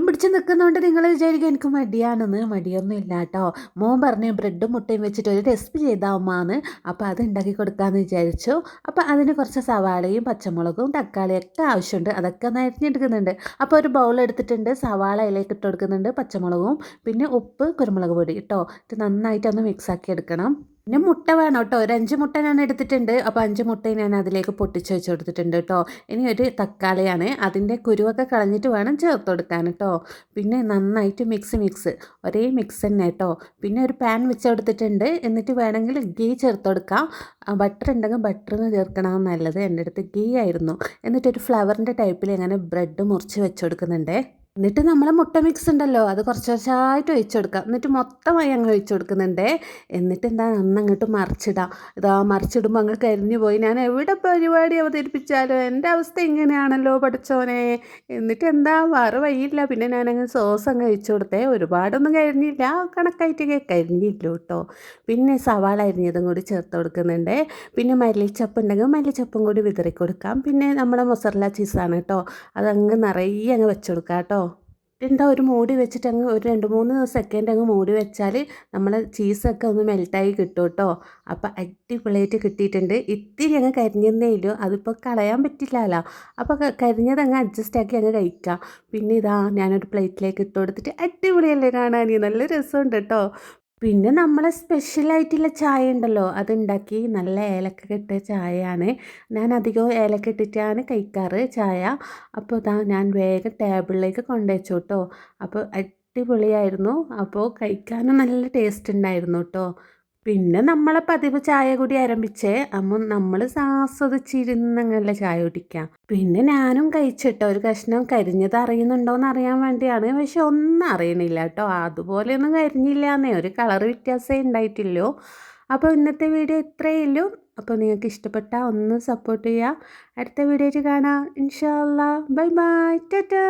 പിടിച്ച് നിൽക്കുന്നതുകൊണ്ട് നിങ്ങൾ വിചാരിക്കും എനിക്ക് മടിയാണെന്ന്. മടിയൊന്നും ഇല്ല കേട്ടോ. മോൻ പറഞ്ഞു ബ്രെഡും മുട്ടയും വെച്ചിട്ട് ഒരു റെസിപ്പി ചെയ്താ ഉമ്മാന്ന്. അപ്പോൾ അത് ഉണ്ടാക്കി കൊടുക്കാമെന്ന് വിചാരിച്ചു. അപ്പോൾ അതിന് കുറച്ച് സവാളയും പച്ചമുളകും തക്കാളിയൊക്കെ ആവശ്യമുണ്ട്. അതൊക്കെ ഒന്ന് അരിഞ്ഞെടുക്കുന്നുണ്ട്. അപ്പോൾ ഒരു ബൗൾ എടുത്തിട്ടുണ്ട്. സവാള അതിലേക്ക് ഇട്ട് കൊടുക്കുന്നുണ്ട്. പച്ചമുളകും പിന്നെ ഉപ്പ് കുരുമുളക് പൊടി കേട്ടോ. ഇത് നന്നായിട്ടൊന്ന് മിക്സ് ആക്കി എടുക്കണം. പിന്നെ മുട്ട വേണം കേട്ടോ. ഒരു 5 മുട്ട ഞാൻ എടുത്തിട്ടുണ്ട്. അപ്പോൾ 5 മുട്ടയും ഞാൻ അതിലേക്ക് പൊട്ടിച്ച് വെച്ച് കൊടുത്തിട്ടുണ്ട് കേട്ടോ. ഇനി ഒരു തക്കാളിയാണ്. അതിൻ്റെ കുരുവൊക്കെ കളഞ്ഞിട്ട് വേണം ചേർത്ത് കൊടുക്കാൻ കേട്ടോ. പിന്നെ നന്നായിട്ട് മിക്സ് ഒരേ മിക്സ് തന്നെ കേട്ടോ. പിന്നെ ഒരു പാൻ വെച്ച് കൊടുത്തിട്ടുണ്ട്. എന്നിട്ട് വേണമെങ്കിൽ ഗീ ചേർത്ത് കൊടുക്കാം. ബട്ടർ ഉണ്ടെങ്കിൽ ബട്ടറിന് ചേർക്കണം നല്ലത്. എൻ്റെ അടുത്ത് ഗീ ആയിരുന്നു. എന്നിട്ടൊരു ഫ്ലവറിൻ്റെ ടൈപ്പിൽ ഇങ്ങനെ ബ്രെഡ് മുറിച്ച് വെച്ച് കൊടുക്കുന്നുണ്ട്. എന്നിട്ട് നമ്മൾ മുട്ട മിക്സ് ഉണ്ടല്ലോ അത് കുറച്ച് കുറച്ചായിട്ട് ഒഴിച്ചു കൊടുക്കാം. എന്നിട്ട് മൊത്തമായി അങ്ങ് ഒഴിച്ചു കൊടുക്കുന്നുണ്ട്. എന്നിട്ട് എന്താ നന്നങ്ങോട്ട് മറിച്ചിടാം. ഇതാ മറിച്ചിടുമ്പോൾ അങ്ങ് കരിഞ്ഞു പോയി. ഞാൻ എവിടെ പരിപാടി അവതരിപ്പിച്ചാലും എൻ്റെ അവസ്ഥ ഇങ്ങനെയാണല്ലോ പഠിച്ചോനെ. എന്നിട്ട് എന്താ വേറെ വഴിയില്ല. പിന്നെ ഞാനങ്ങ് സോസ് അങ്ങ് ഒഴിച്ചു കൊടുത്തേ. ഒരുപാടൊന്നും കരിഞ്ഞില്ല, കണക്കായിട്ട് കരിഞ്ഞില്ല കേട്ടോ. പിന്നെ സവാള അരിഞ്ഞതും കൂടി ചേർത്ത് കൊടുക്കുന്നുണ്ട്. പിന്നെ മല്ലിച്ചപ്പ് ഉണ്ടെങ്കിൽ മല്ലിച്ചപ്പും കൂടി വിതറി കൊടുക്കാം. പിന്നെ നമ്മുടെ മൊസറല്ല ചീസാണ് കേട്ടോ. അതങ്ങ് നിറയെ അങ്ങ് വെച്ച് കൊടുക്കാം കേട്ടോ. എന്താ ഒരു മൂടി വെച്ചിട്ട് അങ്ങ് ഒരു 2-3 സെക്കൻഡ് അങ്ങ് മൂടി വെച്ചാൽ നമ്മളെ ചീസൊക്കെ ഒന്ന് മെൽറ്റായി കിട്ടും കേട്ടോ. അപ്പോൾ അടിപൊളിയായിട്ട് കിട്ടിയിട്ടുണ്ട്. ഇത്തിരി അങ്ങ് കരിഞ്ഞതേ ഇല്ലൂ, അതിപ്പോൾ കളയാൻ പറ്റില്ലല്ലോ. അപ്പോൾ കരിഞ്ഞത് അങ്ങ് അഡ്ജസ്റ്റ് ആക്കി അങ്ങ് കഴിക്കാം. പിന്നെ ഇതാ ഞാനൊരു പ്ലേറ്റിലേക്ക് ഇട്ട് കൊടുത്തിട്ട് അടിപൊളിയല്ലേ കാണാൻ, നല്ല രസമുണ്ട് കേട്ടോ. പിന്നെ നമ്മളെ സ്പെഷ്യലായിട്ടുള്ള ചായ ഉണ്ടല്ലോ അതുണ്ടാക്കി. നല്ല ഏലക്ക ഇട്ട ചായയാണ്. ഞാൻ അധികവും ഏലക്ക ഇട്ടിട്ടാണ് കഴിക്കാറ് ചായ. അപ്പോൾ ഇതാ ഞാൻ വേഗം ടേബിളിലേക്ക് കൊണ്ടുവച്ചു കേട്ടോ. അപ്പോൾ അടിപൊളിയായിരുന്നു. അപ്പോൾ കഴിക്കാനും നല്ല ടേസ്റ്റ് ഉണ്ടായിരുന്നു കേട്ടോ. പിന്നെ നമ്മളെ പതിവ് ചായ കൂടി ആരംഭിച്ചേ. അപ്പം നമ്മൾ ആസ്വദിച്ചിരുന്നങ്ങനല്ലേ ചായ കുടിക്കാം. പിന്നെ ഞാനും കഴിച്ചിട്ടോ. ഒരു കഷ്ണം കരിഞ്ഞത് അറിയുന്നുണ്ടോയെന്ന് അറിയാൻ വേണ്ടിയാണ്. പക്ഷെ ഒന്നും അറിയണില്ല കേട്ടോ. അതുപോലെയൊന്നും കരിഞ്ഞില്ലാന്നേ, ഒരു കളർ വ്യത്യാസമേ ഉണ്ടായിട്ടില്ലോ. അപ്പോൾ ഇന്നത്തെ വീഡിയോ ഇത്രയേ ഉള്ളൂ. അപ്പോൾ നിങ്ങൾക്ക് ഇഷ്ടപ്പെട്ടാൽ ഒന്ന് സപ്പോർട്ട് ചെയ്യുക. അടുത്ത വീഡിയോയിൽ കാണാം ഇൻഷാ അല്ലാ. Bye bye, Tata.